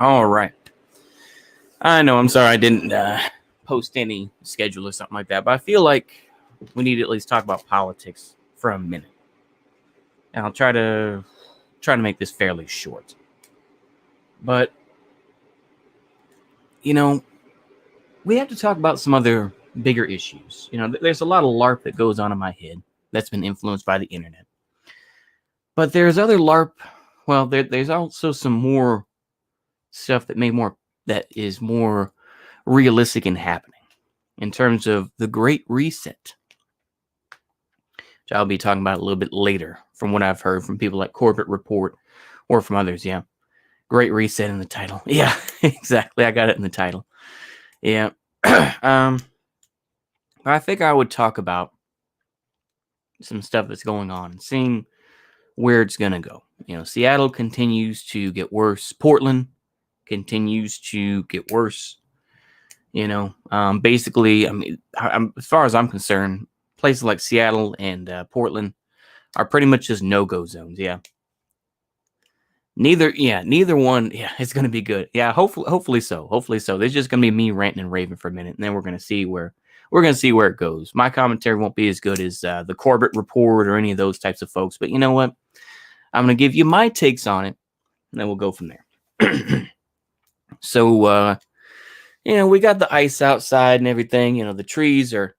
All right. I know. I'm sorry I didn't post any schedule or something like that, but I feel like we need to at least talk about politics for a minute. And I'll try to make this fairly short. But you know, we have to talk about some other bigger issues. There's a lot of LARP that goes on in my head that's been influenced by the internet. But there's other LARP. Well, there's also some more stuff that is more realistic and happening in terms of the Great Reset, which I'll be talking about a little bit later from what I've heard from people like Corbett Report or from others. Yeah. Great Reset in the title. Yeah, exactly. I got it in the title. Yeah. I think I would talk about some stuff that's going on and seeing where it's going to go. Seattle continues to get worse. Portland continues to get worse. Basically, as far as I'm concerned, places like Seattle and Portland are pretty much just no-go zones. Yeah. Neither one. Yeah, it's gonna be good. Yeah, hopefully so. There's just gonna be me ranting and raving for a minute, and then we're gonna see where it goes. My commentary won't be as good as the Corbett Report or any of those types of folks, but you know what? I'm gonna give you my takes on it, and then we'll go from there. So, we got the ice outside and everything. The trees are,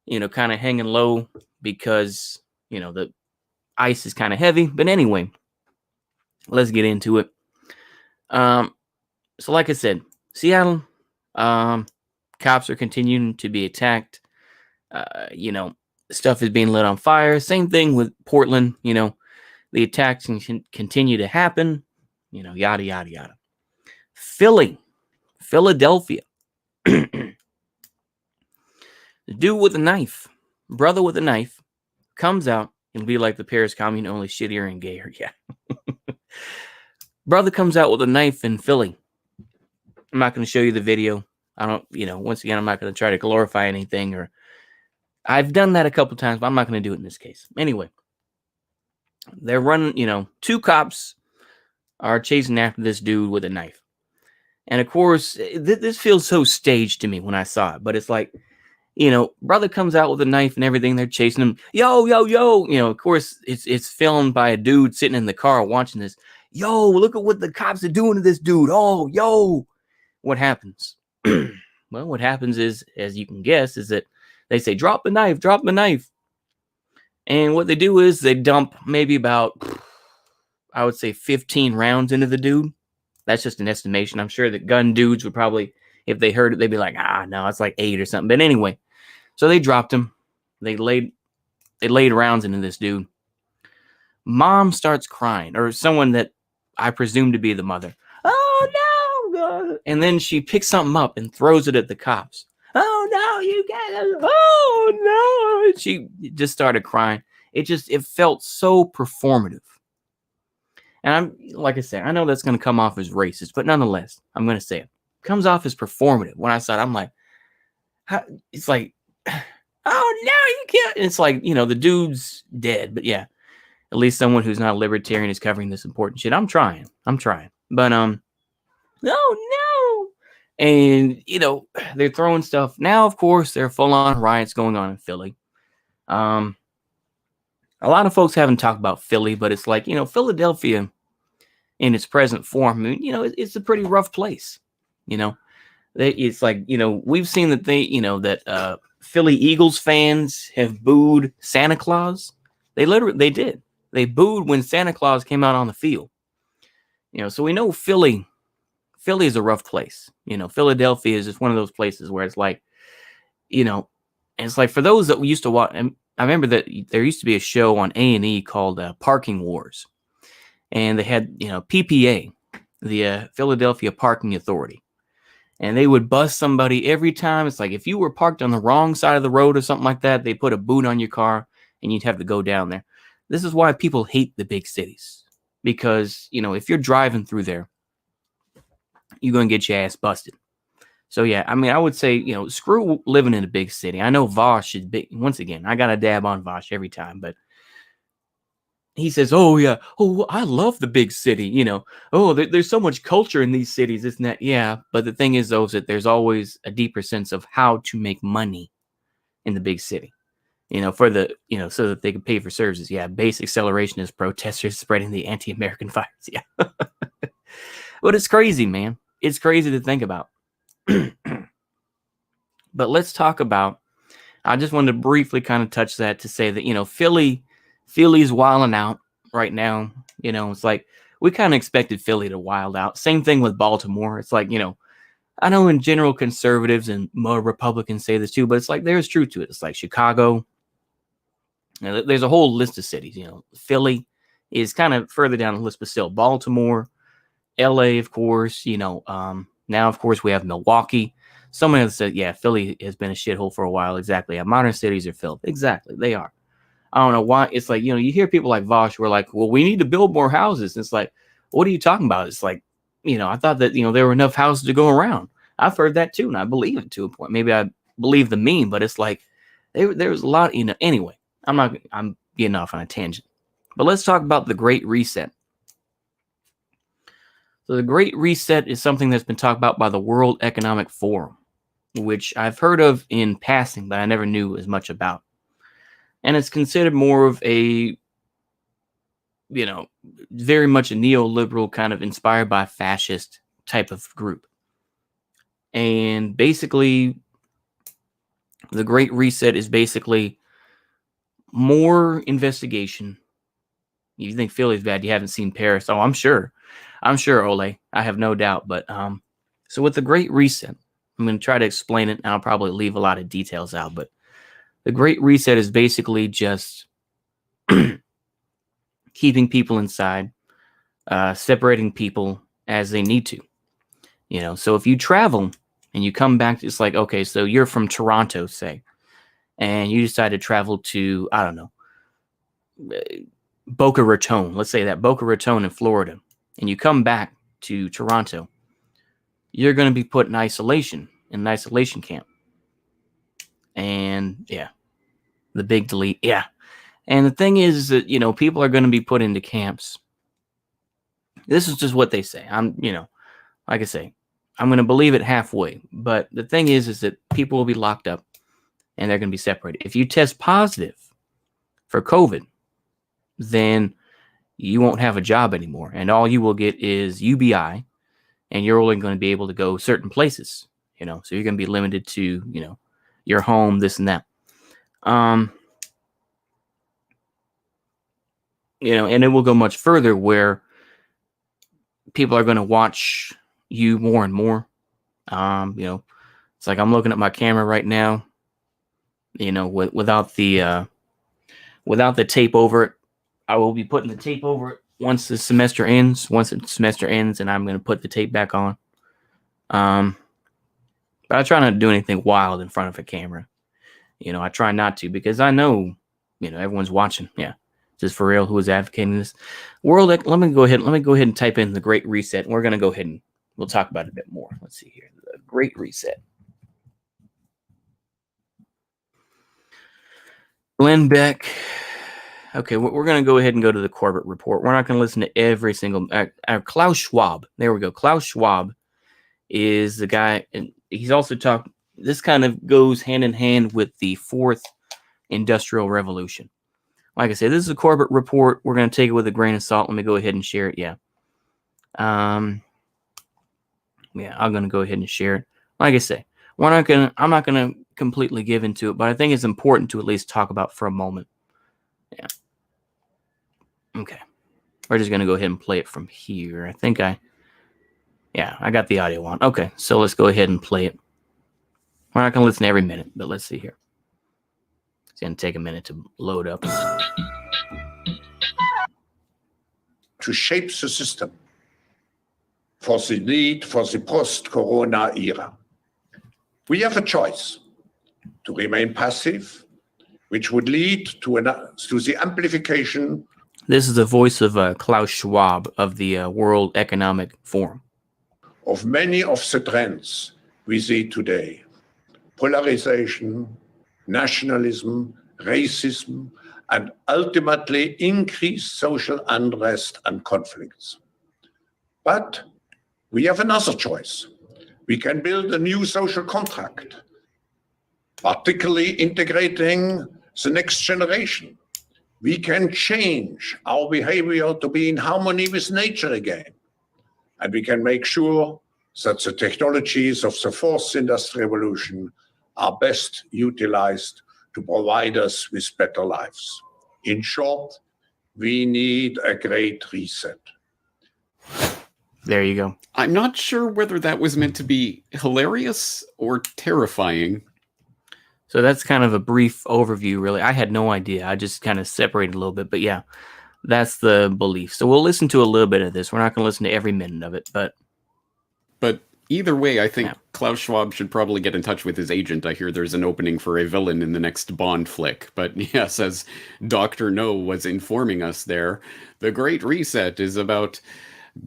kind of hanging low because the ice is kind of heavy. But anyway, let's get into it. So like I said, Seattle, cops are continuing to be attacked. Stuff is being lit on fire. Same thing with Portland. The attacks can continue to happen. Yada, yada, yada. Philadelphia. The dude with a knife, brother with a knife, comes out and be like the Paris Commune, only shittier and gayer. Yeah. Brother comes out with a knife in Philly. I'm not going to show you the video. I don't, once again, I'm not going to try to glorify anything, or I've done that a couple times, but I'm not going to do it in this case. Anyway, they're running, two cops are chasing after this dude with a knife. And of course, this feels so staged to me when I saw it, but it's like, brother comes out with a knife and everything. They're chasing him. Yo, yo, yo. Of course, it's filmed by a dude sitting in the car watching this. Yo, look at what the cops are doing to this dude. Oh, yo. What happens? Well, what happens is, as you can guess, is that they say, drop the knife, drop the knife. And what they do is they dump maybe about, I would say, 15 rounds into the dude. That's just an estimation. I'm sure that gun dudes would probably, if they heard it, they'd be like, no, it's like 8 or something. But anyway, so they dropped him. They laid rounds into this dude. Mom starts crying, or someone that I presume to be the mother. Oh, no, God. And then she picks something up and throws it at the cops. Oh, no, you got it. Oh, no. She just started crying. It felt so performative. And like I said, I know that's going to come off as racist, but nonetheless, I'm going to say it. Comes off as performative. When I saw it, I'm like, it's like, oh, no, you can't. And it's like, the dude's dead. But yeah, at least someone who's not a libertarian is covering this important shit. I'm trying. But, no. And, they're throwing stuff. Now, of course, there are full-on riots going on in Philly. A lot of folks haven't talked about Philly, but it's like, Philadelphia in its present form, it's a pretty rough place. It's like, we've seen that that Philly Eagles fans have booed Santa Claus. They did. They booed when Santa Claus came out on the field. So we know Philly is a rough place. Philadelphia is just one of those places where it's like, and it's like for those that we used to watch, and I remember that there used to be a show on A&E called Parking Wars. And they had, PPA, the Philadelphia Parking Authority. And they would bust somebody every time. It's like if you were parked on the wrong side of the road or something like that, they put a boot on your car and you'd have to go down there. This is why people hate the big cities. Because, if you're driving through there, you're going to get your ass busted. So, yeah, I would say, screw living in a big city. I know Vosh is big. Once again, I got to dab on Vosh every time. But he says, "Oh yeah, oh I love the big city." Oh, there's so much culture in these cities, isn't that? Yeah, but the thing is, though, is that there's always a deeper sense of how to make money in the big city. For the so that they can pay for services. Yeah, base acceleration is protesters spreading the anti-American virus. Yeah, but it's crazy, man. It's crazy to think about. But let's talk about. I just wanted to briefly kind of touch that to say that Philly's wilding out right now. It's like we kind of expected Philly to wild out. Same thing with Baltimore. It's like I know in general conservatives and more Republicans say this too, but it's like there's truth to it. It's like Chicago. There's a whole list of cities. Philly is kind of further down the list, but still Baltimore, LA, of course. Now of course we have Milwaukee. Someone has said, yeah, Philly has been a shithole for a while. Exactly. Yeah, modern cities are filled. Exactly, they are. I don't know why. It's like you hear people like Vosh who are like, well, we need to build more houses. And it's like, what are you talking about? It's like, I thought that there were enough houses to go around. I've heard that too, and I believe it to a point. Maybe I believe the meme, but it's like there's a lot. Anyway, I'm getting off on a tangent, but let's talk about the Great Reset. So the Great Reset is something that's been talked about by the World Economic Forum, which I've heard of in passing, but I never knew as much about. And it's considered more of a, very much a neoliberal kind of inspired by fascist type of group. And basically, the Great Reset is basically more investigation. You think Philly's bad, you haven't seen Paris. Oh, I'm sure, Ole. I have no doubt. But so with the Great Reset, I'm going to try to explain it, and I'll probably leave a lot of details out. But the Great Reset is basically just keeping people inside, separating people as they need to. So if you travel and you come back, it's like, okay, so you're from Toronto, say, and you decide to travel to, I don't know, Boca Raton. Let's say that Boca Raton in Florida, and you come back to Toronto, you're going to be put in an isolation camp. And yeah, the big delete. Yeah. And the thing is that, people are going to be put into camps. This is just what they say. Like I say, I'm going to believe it halfway. But the thing is that people will be locked up and they're going to be separated. If you test positive for COVID, then you won't have a job anymore. And all you will get is UBI, and you're only going to be able to go certain places, so you're going to be limited to, your home, this and that. And it will go much further where people are going to watch you more and more. It's like I'm looking at my camera right now, without the tape over it. I will be putting the tape over it once the semester ends, and I'm going to put the tape back on. But I try not to do anything wild in front of a camera. I try not to, because I know, everyone's watching. Yeah. Just for real, who is advocating this? Let me go ahead and type in the Great Reset. And we're going to go ahead and we'll talk about it a bit more. Let's see here. The Great Reset. Glenn Beck. Okay, we're going to go ahead and go to the Corbett Report. We're not going to listen to every single... Klaus Schwab. There we go. Klaus Schwab is the guy, and he's also talked... This kind of goes hand in hand with the fourth industrial revolution. Like I said, this is a Corbett Report. We're going to take it with a grain of salt. Let me go ahead and share it. Yeah. I'm going to go ahead and share it. Like I say, I'm not going to completely give into it, but I think it's important to at least talk about for a moment. Yeah. Okay. We're just going to go ahead and play it from here. I think I got the audio on. Okay. So let's go ahead and play it. We're not going to listen every minute, but let's see here. It's going to take a minute to load up. To shape the system for the need for the post-corona era. We have a choice to remain passive, which would lead to the amplification. This is the voice of Klaus Schwab of the World Economic Forum. Of many of the trends we see today. Polarization, nationalism, racism, and ultimately increase social unrest and conflicts. But we have another choice. We can build a new social contract, particularly integrating the next generation. We can change our behavior to be in harmony with nature again. And we can make sure that the technologies of the fourth industrial revolution are best utilized to provide us with better lives. In short, we need a great reset. There you go. I'm not sure whether that was meant to be hilarious or terrifying. So that's kind of a brief overview, really. I had no idea. I just kind of separated a little bit. But yeah, that's the belief. So we'll listen to a little bit of this. We're not going to listen to every minute of it, but Either way, I think Yeah. Klaus Schwab should probably get in touch with his agent. I hear there's an opening for a villain in the next Bond flick. But yes, as Dr. No was informing us there, the Great Reset is about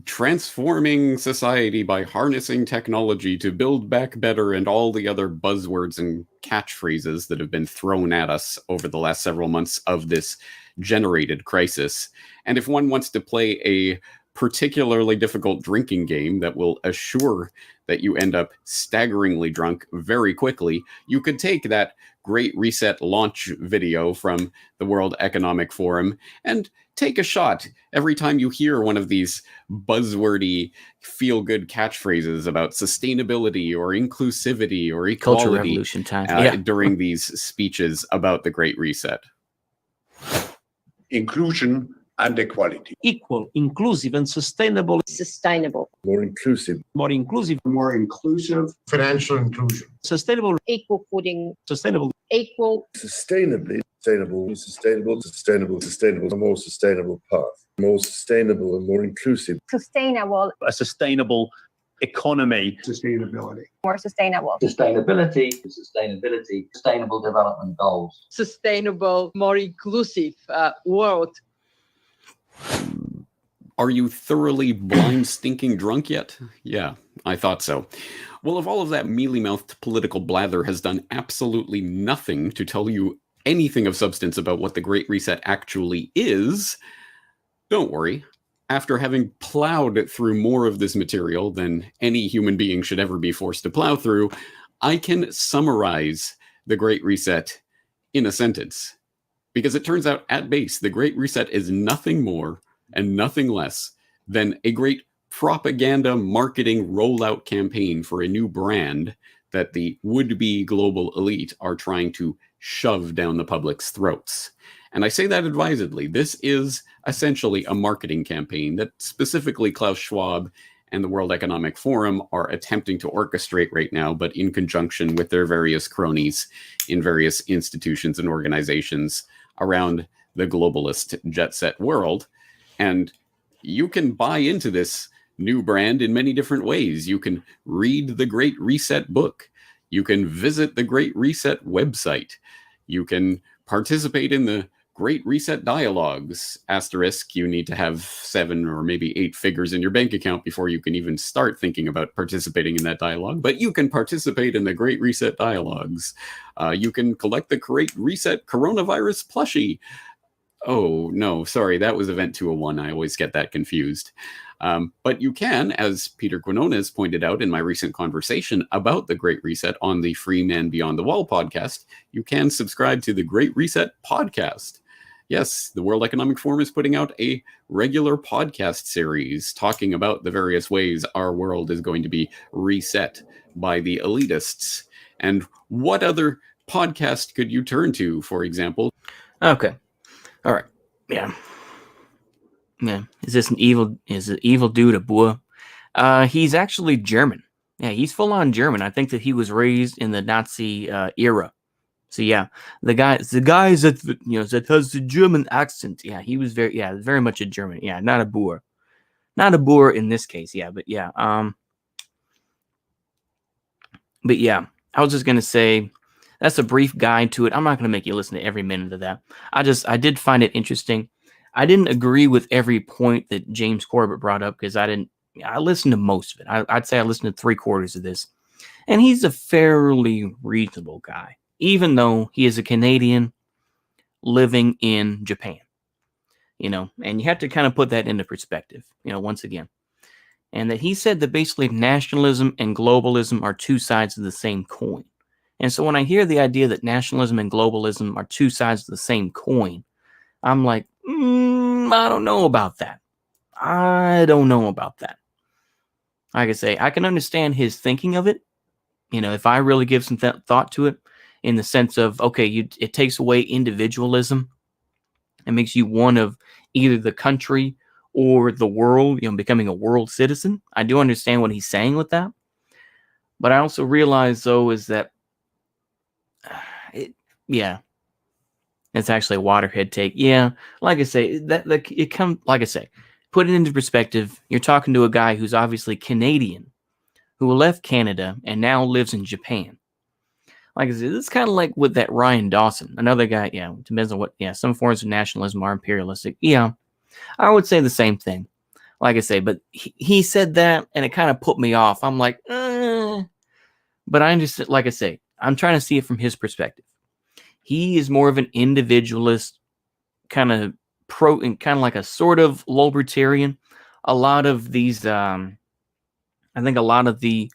transforming society by harnessing technology to build back better, and all the other buzzwords and catchphrases that have been thrown at us over the last several months of this generated crisis. And if one wants to play a particularly difficult drinking game that will assure that you end up staggeringly drunk very quickly, you could take that Great Reset launch video from the World Economic Forum and take a shot every time you hear one of these buzzwordy, feel-good catchphrases about sustainability or inclusivity or Culture equality Revolution time. during these speeches about the Great Reset. Inclusion and equality. Equal, inclusive, and sustainable. Sustainable, more inclusive, More inclusive, more inclusive, financial inclusion. sustainable, equal footing, sustainable, equal, sustainably, sustainable, a more sustainable path, more sustainable and more inclusive, sustainable, a sustainable economy. Sustainability. more sustainable, sustainable development goals. Sustainable, more inclusive world. Are you thoroughly blind, stinking drunk yet? Yeah, I thought so. Well, if all of that mealy-mouthed political blather has done absolutely nothing to tell you anything of substance about what the Great Reset actually is, don't worry. After having plowed through more of this material than any human being should ever be forced to plow through, I can summarize the Great Reset in a sentence. Because it turns out, at base, the Great Reset is nothing more and nothing less than a great propaganda marketing rollout campaign for a new brand that the would-be global elite are trying to shove down the public's throats. And I say that advisedly. This is essentially a marketing campaign that specifically Klaus Schwab and the World Economic Forum are attempting to orchestrate right now, but in conjunction with their various cronies in various institutions and organizations around the globalist jet set world. And you can buy into this new brand in many different ways. You can read the Great Reset book. You can visit the Great Reset website. You can participate in the Great Reset dialogues. Asterisk, you need to have 7 or maybe 8 figures in your bank account before you can even start thinking about participating in that dialogue. But you can participate in the Great Reset dialogues. You can collect the Great Reset coronavirus plushie. Oh, no, sorry, that was Event 201. I always get that confused. But you can, as Peter Quinones pointed out in my recent conversation about the Great Reset on the Free Man Beyond the Wall podcast, you can subscribe to the Great Reset podcast. Yes, the World Economic Forum is putting out a regular podcast series talking about the various ways our world is going to be reset by the elitists. And what other podcast could you turn to, for example? Okay. All right. Yeah. Yeah. Is this an evil dude, a boy? He's actually German. Yeah, he's full on German. I think that he was raised in the Nazi era. So yeah, the guy that that has the German accent. Yeah, he was very much a German. Yeah, not a boor. Not a boor in this case. Yeah, but yeah. But yeah, I was just gonna say that's a brief guide to it. I'm not gonna make you listen to every minute of that. I did find it interesting. I didn't agree with every point that James Corbett brought up because I listened to most of it. I'd say I listened to 3/4 of this. And he's a fairly reasonable guy. Even though he is a Canadian, living in Japan. And you have to kind of put that into perspective, once again. And that he said that basically nationalism and globalism are two sides of the same coin. And so when I hear the idea that nationalism and globalism are two sides of the same coin, I'm like, I don't know about that. I don't know about that. Like I say, I can understand his thinking of it. If I really give some thought to it, in the sense of, okay, it takes away individualism. It makes you one of either the country or the world, becoming a world citizen. I do understand what he's saying with that. But I also realize, though, is that, it's actually a waterhead take. Yeah, like I say, put it into perspective. You're talking to a guy who's obviously Canadian, who left Canada and now lives in Japan. Like I said, it's kind of like with that Ryan Dawson, another guy. Yeah, depends on what. Yeah, some forms of nationalism are imperialistic. Yeah, I would say the same thing. Like I say, but he said that, and it kind of put me off. I'm like, but I understand. Like I say, I'm trying to see it from his perspective. He is more of an individualist, kind of and kind of like a sort of libertarian. A lot of these, I think, a lot of the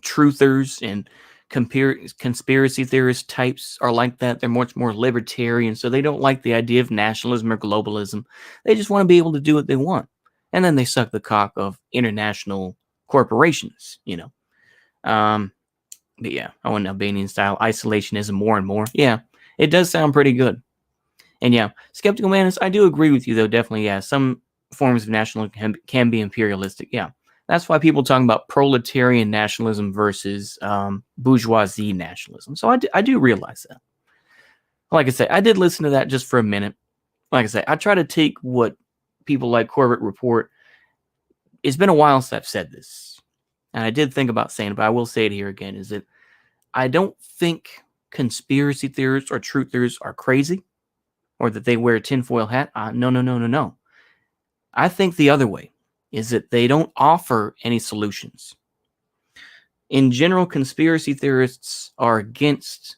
truthers and conspiracy theorist types are like that. They're much more libertarian, so they don't like the idea of nationalism or globalism. They just want to be able to do what they want, and then they suck the cock of international corporations. But yeah, I want Albanian style isolationism more and more. Yeah, it does sound pretty good. And yeah, Skeptical Manus, I do agree with you though. Definitely, yeah, some forms of nationalism can be imperialistic. Yeah. That's why people talk about proletarian nationalism versus bourgeoisie nationalism. So I do realize that. Like I say, I did listen to that just for a minute. Like I say, I try to take what people like Corbett report. It's been a while since I've said this. And I did think about saying it, but I will say it here again, is that I don't think conspiracy theorists or truthers are crazy or that they wear a tinfoil hat. No. I think the other way is that they don't offer any solutions. In general, conspiracy theorists are against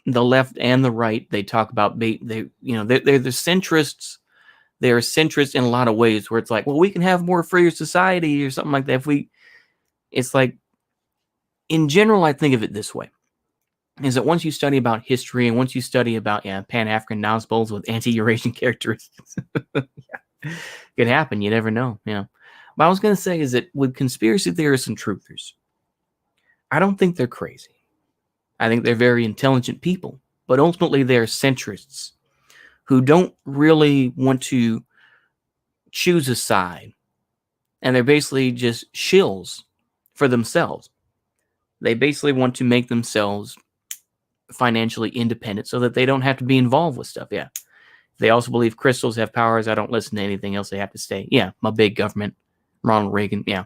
the left and the right. They talk about they're the centrists. They're centrist in a lot of ways, where it's like, well, we can have more freer society or something like that. It's like, in general, I think of it this way: is that once you study about history and once you study about Pan-African Nazbols with anti-Eurasian characteristics, could happen. You never know. What I was going to say is that with conspiracy theorists and truthers, I don't think they're crazy. I think they're very intelligent people, but ultimately they're centrists who don't really want to choose a side, and they're basically just shills for themselves. They basically want to make themselves financially independent so that they don't have to be involved with stuff. Yeah. They also believe crystals have powers. I don't listen to anything else. They have to stay. Yeah, my big government. Ronald Reagan, yeah.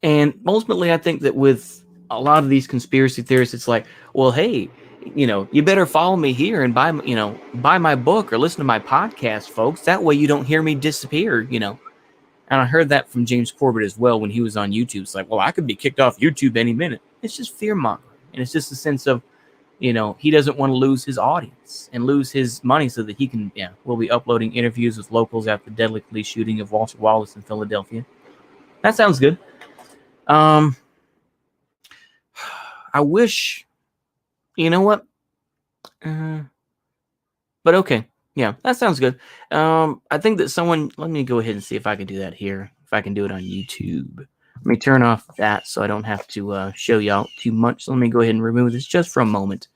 And ultimately, I think that with a lot of these conspiracy theorists, it's like, well, hey, you better follow me here and buy my book or listen to my podcast, folks. That way you don't hear me disappear, And I heard that from James Corbett as well when he was on YouTube. It's like, well, I could be kicked off YouTube any minute. It's just fear-mongering. And it's just a sense of, he doesn't want to lose his audience and lose his money so that he can, we'll be uploading interviews with locals after the deadly police shooting of Walter Wallace in Philadelphia. That sounds good. I wish, you know what? But okay. Yeah, that sounds good. I think that let me go ahead and see if I can do that here. If I can do it on YouTube. Let me turn off that so I don't have to show y'all too much. So let me go ahead and remove this just for a moment.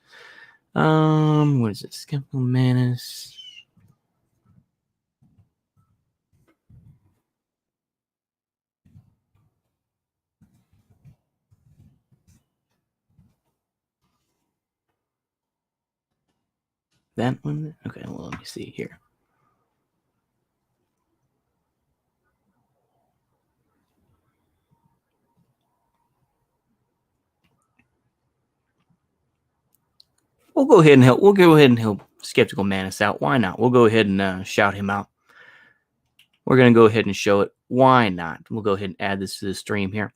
What is it? Skeptical Manus. That one? Okay, well, let me see here. We'll go ahead and help Skeptical Manus out. Why not? We'll go ahead and shout him out. We're going to go ahead and show it. Why not? We'll go ahead and add this to the stream here.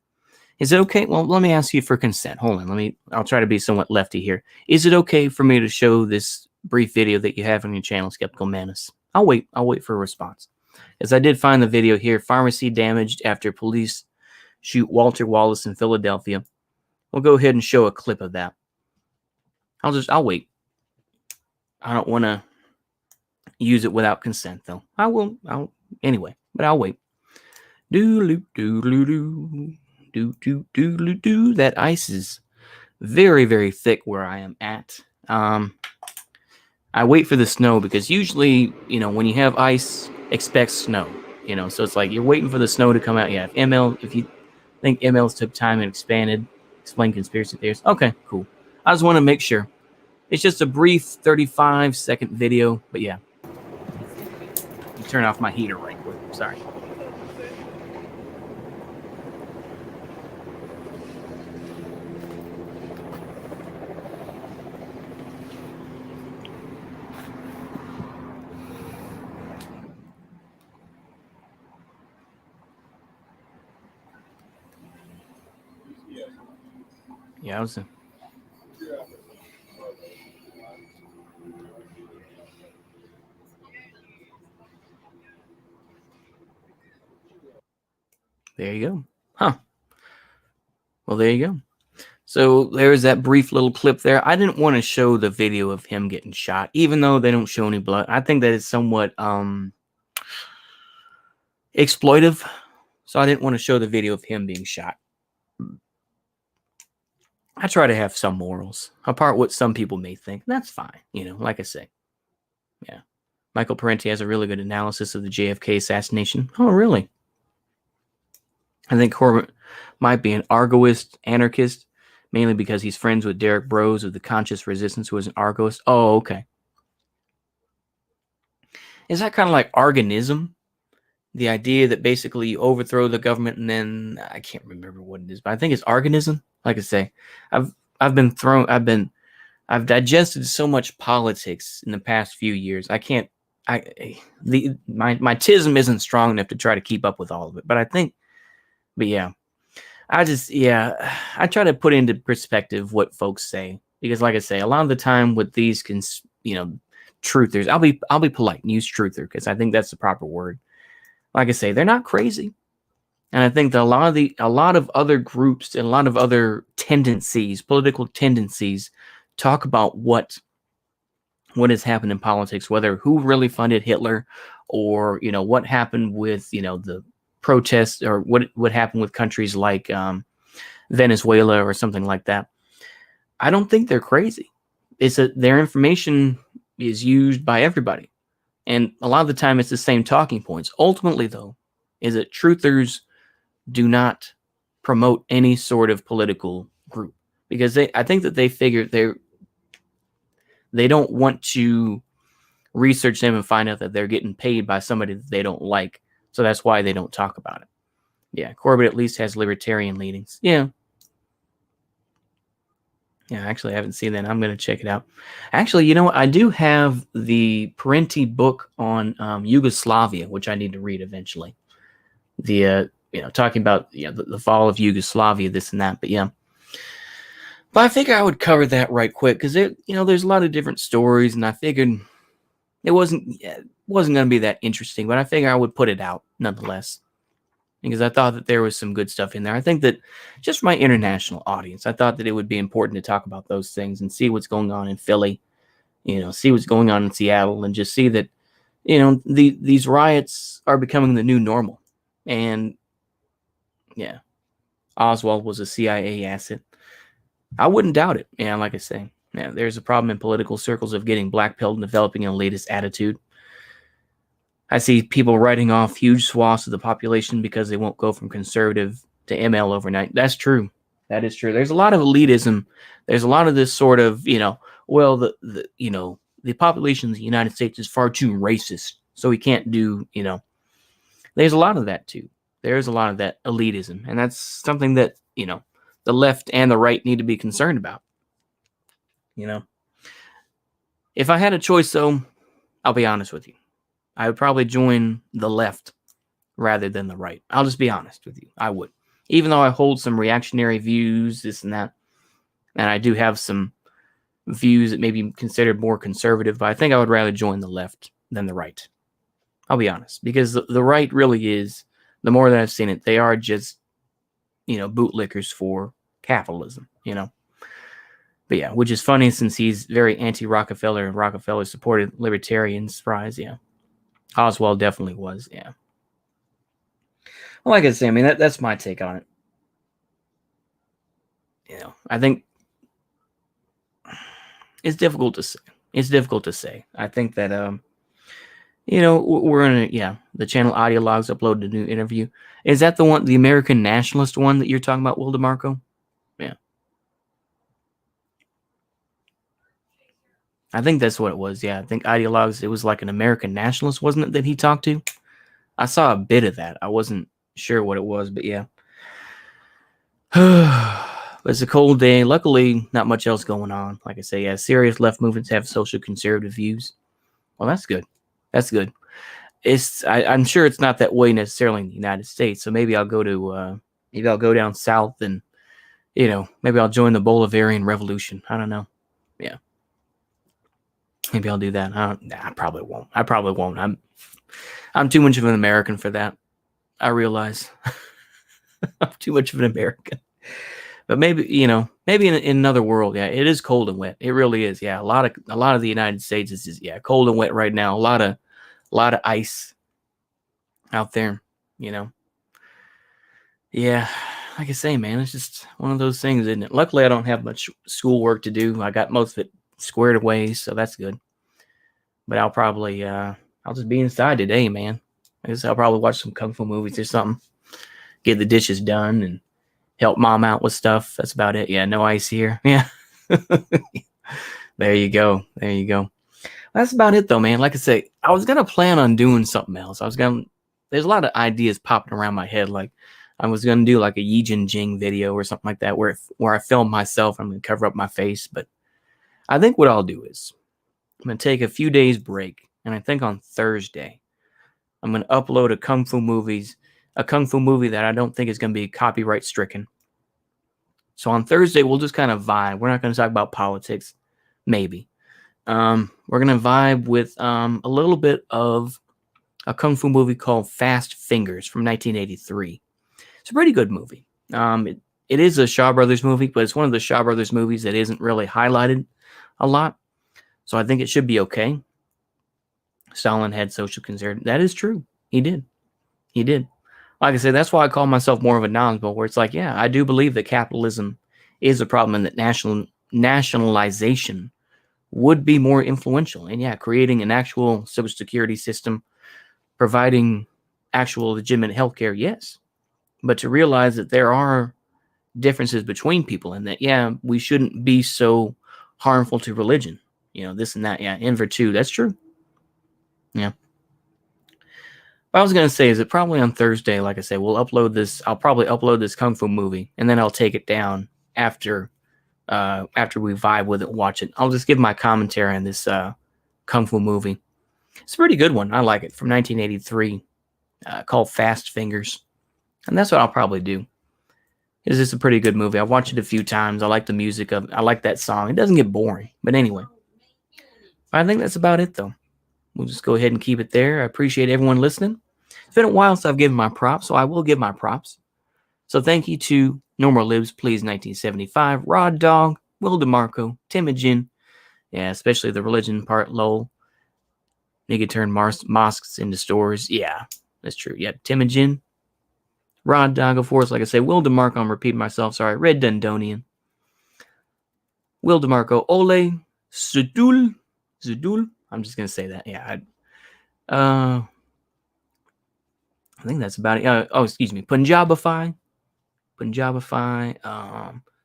Is it okay? Well, let me ask you for consent. Hold on. I'll try to be somewhat lefty here. Is it okay for me to show this brief video that you have on your channel, Skeptical Manus? I'll wait for a response. As I did find the video here, pharmacy damaged after police shoot Walter Wallace in Philadelphia. We'll go ahead and show a clip of that. I'll wait. I don't want to use it without consent, though. Anyway, but I'll wait. That ice is very, very thick where I am at. I wait for the snow because usually, when you have ice, expect snow. So it's like you're waiting for the snow to come out. Yeah, if you think MLs took time and explain conspiracy theories. Okay, cool. I just want to make sure. It's just a brief 35-second video, but yeah. Let me turn off my heater right quick. Sorry. Yeah, I was. There you go. Huh. Well, there you go. So there's that brief little clip there. I didn't want to show the video of him getting shot, even though they don't show any blood. I think that is somewhat exploitive. So I didn't want to show the video of him being shot. I try to have some morals, apart what some people may think. That's fine, like I say. Yeah. Michael Parenti has a really good analysis of the JFK assassination. Oh, really? I think Corbett might be an Argoist anarchist, mainly because he's friends with Derek Brose of the Conscious Resistance, who is an Argoist. Oh, okay. Is that kind of like Argonism? The idea that basically you overthrow the government and then I can't remember what it is, but I think it's Argonism. Like I say, I've digested so much politics in the past few years. My tism isn't strong enough to try to keep up with all of it. But yeah, I try to put into perspective what folks say, because like I say, a lot of the time with these truthers, I'll be polite and use truther because I think that's the proper word. Like I say, they're not crazy. And I think that a lot of other groups and a lot of other tendencies, political tendencies, talk about what has happened in politics, whether who really funded Hitler or, what happened with, the protests or what happened with countries like Venezuela or something like that. I don't think they're crazy. Their information is used by everybody. And a lot of the time it's the same talking points. Ultimately, though, is that truthers do not promote any sort of political group because I think that they figure they don't want to research them and find out that they're getting paid by somebody that they don't like. So that's why they don't talk about it. Yeah, Corbett at least has libertarian leanings. Yeah. Yeah, actually, I haven't seen that. I'm going to check it out. Actually, I do have the Parenti book on Yugoslavia, which I need to read eventually. Talking about the fall of Yugoslavia, this and that. But yeah. But I figured I would cover that right quick because there's a lot of different stories, and I figured it wasn't going to be that interesting, but I figured I would put it out nonetheless because I thought that there was some good stuff in there. I think that just for my international audience, I thought that it would be important to talk about those things and see what's going on in Philly, see what's going on in Seattle, and just see that, these riots are becoming the new normal. And yeah, Oswald was a CIA asset. I wouldn't doubt it. Yeah, like I say, yeah, there's a problem in political circles of getting blackpilled and developing an elitist attitude. I see people writing off huge swaths of the population because they won't go from conservative to ML overnight. That's true. That is true. There's a lot of elitism. There's a lot of this sort of, the population of the United States is far too racist, so we can't do, There's a lot of that too. There's a lot of that elitism, and that's something that, the left and the right need to be concerned about. If I had a choice, though, I'll be honest with you. I would probably join the left rather than the right. I'll just be honest with you. I would. even though I hold some reactionary views, this and that, and I do have some views that may be considered more conservative, but I think I would rather join the left than the right. I'll be honest, because the right really is, the more that I've seen it, they are just, bootlickers for capitalism, But yeah, which is funny since he's very anti-Rockefeller, and Rockefeller supported libertarians. Surprise, yeah. Oswald definitely was, yeah. Well, like I say, I mean, that's my take on it. I think it's difficult to say. It's difficult to say. I think that, we're in the channel Audiologs uploaded a new interview. Is that the one, the American Nationalist one that you're talking about, Will DeMarco? Yeah. I think that's what it was. Yeah, I think Ideologues, it was like an American nationalist, wasn't it, that he talked to? I saw a bit of that. I wasn't sure what it was, but yeah. It's a cold day. Luckily, not much else going on. Like I say, yeah, serious left movements have social conservative views. Well, that's good. That's good. I'm sure it's not that way necessarily in the United States. So maybe I'll go down south and, maybe I'll join the Bolivarian Revolution. I don't know. Yeah. Maybe I'll do that. I probably won't. I'm too much of an American for that. I realize I'm too much of an American. But maybe in another world, yeah, it is cold and wet. It really is. Yeah, a lot of the United States is just, cold and wet right now. A lot of ice out there. Yeah, like I say, man, it's just one of those things, isn't it? Luckily, I don't have much schoolwork to do. I got most of it squared away, so that's good. But I'll probably I'll just be inside today, man. I guess I'll probably watch some kung fu movies or something, get the dishes done, and help mom out with stuff. That's about it. Yeah, no ice here. Yeah. There you go. That's about it though, man. Like I say, I was gonna plan on doing something else. There's a lot of ideas popping around my head. Like I was gonna do like a Yi Jin Jing video or something like that, where I film myself. I'm gonna cover up my face, but I think what I'll do is I'm gonna take a few days break, and I think on Thursday I'm gonna upload a kung fu movie that I don't think is gonna be copyright stricken. So on Thursday we'll just kind of vibe. We're not gonna talk about politics, maybe. We're gonna vibe with a little bit of a kung fu movie called Fast Fingers from 1983. It's a pretty good movie. It is a Shaw Brothers movie, but it's one of the Shaw Brothers movies that isn't really highlighted a lot. So I think it should be okay. Stalin had social concern. That is true. He did. Like I said, that's why I call myself more of a knowledgeable, where it's like, yeah, I do believe that capitalism is a problem and that nationalization would be more influential. And yeah, creating an actual social security system, providing actual legitimate healthcare, yes. But to realize that there are differences between people and that, yeah, we shouldn't be so harmful to religion. This and that. Yeah, in virtue. That's true. Yeah. What I was going to say is that probably on Thursday, like I say, I'll probably upload this kung fu movie, and then I'll take it down after we vibe with it, watch it. I'll just give my commentary on this kung fu movie. It's a pretty good one. I like it, from 1983, called Fast Fingers. And that's what I'll probably do. It's just a pretty good movie. I've watched it a few times. I like the music of it. I like that song. It doesn't get boring. But anyway, I think that's about it, though. We'll just go ahead and keep it there. I appreciate everyone listening. It's been a while since I've given my props, so I will give my props. So thank you to Normal Libs, Please 1975, Rod Dog, Will DeMarco, Timogen, yeah, especially the religion part, lol. Nigga turned mosques into stores. Yeah, that's true. Yeah, Timogen, Rod Dog, of course, like I say, Will DeMarco, I'm repeating myself, sorry, Red Dundonian, Will DeMarco, Ole, Zudul, I'm just going to say that. Yeah. I think that's about it. Excuse me. Punjabify.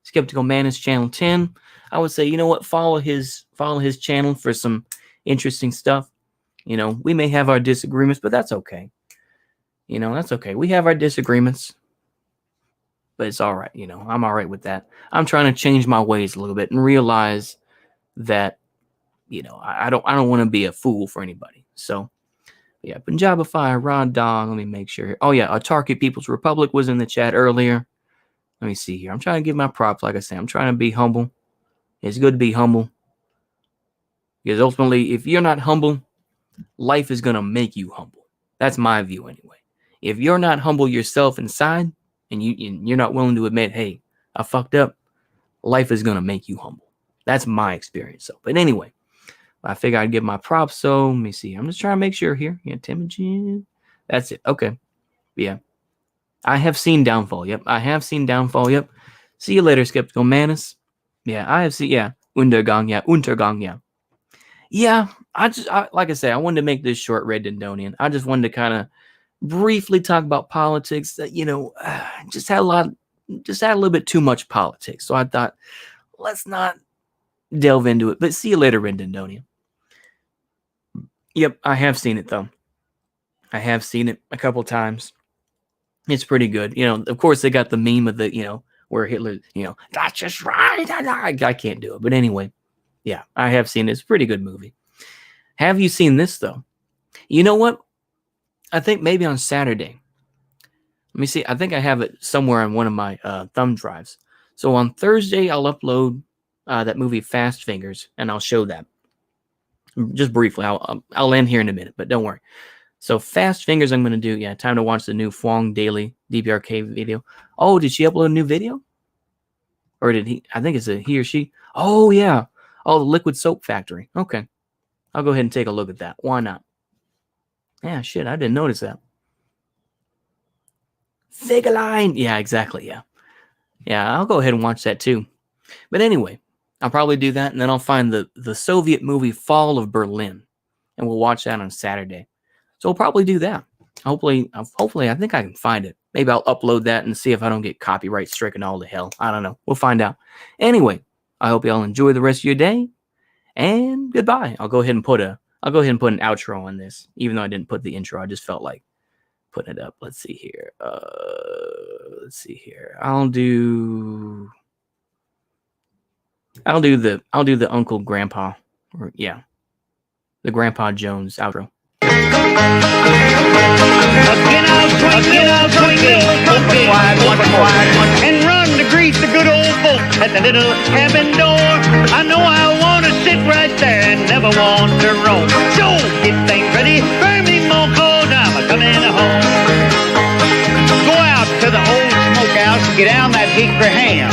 Skeptical Manus Channel 10. I would say, you know what? Follow his channel for some interesting stuff. We may have our disagreements, but that's okay. That's okay. We have our disagreements, but it's all right. I'm all right with that. I'm trying to change my ways a little bit and realize that, I don't want to be a fool for anybody. So, yeah, Punjabify, Rod Dog. Let me make sure. Oh, yeah, Autarkic People's Republic was in the chat earlier. Let me see here. I'm trying to give my props. Like I say, I'm trying to be humble. It's good to be humble. Because ultimately, if you're not humble, life is going to make you humble. That's my view anyway. If you're not humble yourself inside, and you're not willing to admit, hey, I fucked up, life is going to make you humble. That's my experience. So, but anyway, I figure I'd give my props. So let me see. I'm just trying to make sure here. Yeah, Temujin. That's it. Okay. Yeah. I have seen Downfall. Yep. I have seen Downfall. Yep. See you later, Skeptical Manus. Yeah, I have seen. Yeah. Untergang. Yeah. Untergang. Yeah. Yeah. Like I say, I wanted to make this short, Red Dindonian. I just wanted to kind of briefly talk about politics that, just had a little bit too much politics. So I thought, let's not delve into it. But see you later, Red Dindonian. Yep, I have seen it though. I have seen it a couple times. It's pretty good. Of course they got the meme of the, where Hitler, that's just right. I can't do it. But anyway, yeah, I have seen it. It's a pretty good movie. Have you seen this though? You know what? I think maybe on Saturday. Let me see. I think I have it somewhere on one of my thumb drives. So on Thursday, I'll upload that movie Fast Fingers, and I'll show that. Just briefly. I'll end here in a minute, but don't worry. So Fast Fingers, I'm going to do. Yeah, time to watch the new Fwong Daily DBRK video. Oh, did she upload a new video? Or did he? I think it's a he or she. Oh, yeah. Oh, the Liquid Soap Factory. Okay. I'll go ahead and take a look at that. Why not? Yeah, shit. I didn't notice that. Figurine. Yeah, exactly. Yeah. Yeah, I'll go ahead and watch that too. But anyway, I'll probably do that, and then I'll find the Soviet movie Fall of Berlin, and we'll watch that on Saturday. So we'll probably do that. Hopefully, I think I can find it. Maybe I'll upload that and see if I don't get copyright stricken all to hell. I don't know. We'll find out. Anyway, I hope y'all enjoy the rest of your day, and goodbye. I'll go ahead and put an outro on this, even though I didn't put the intro. I just felt like putting it up. Let's see here. I'll do the Uncle Grandpa, or yeah, the Grandpa Jones outro. Again I'll swing and run to greet the good old folks at the little cabin door. I know I want to sit right there and never want to roam. So get things ready for me, Monco, I'm coming home. Go out to the old smokehouse and get down that hickory ham.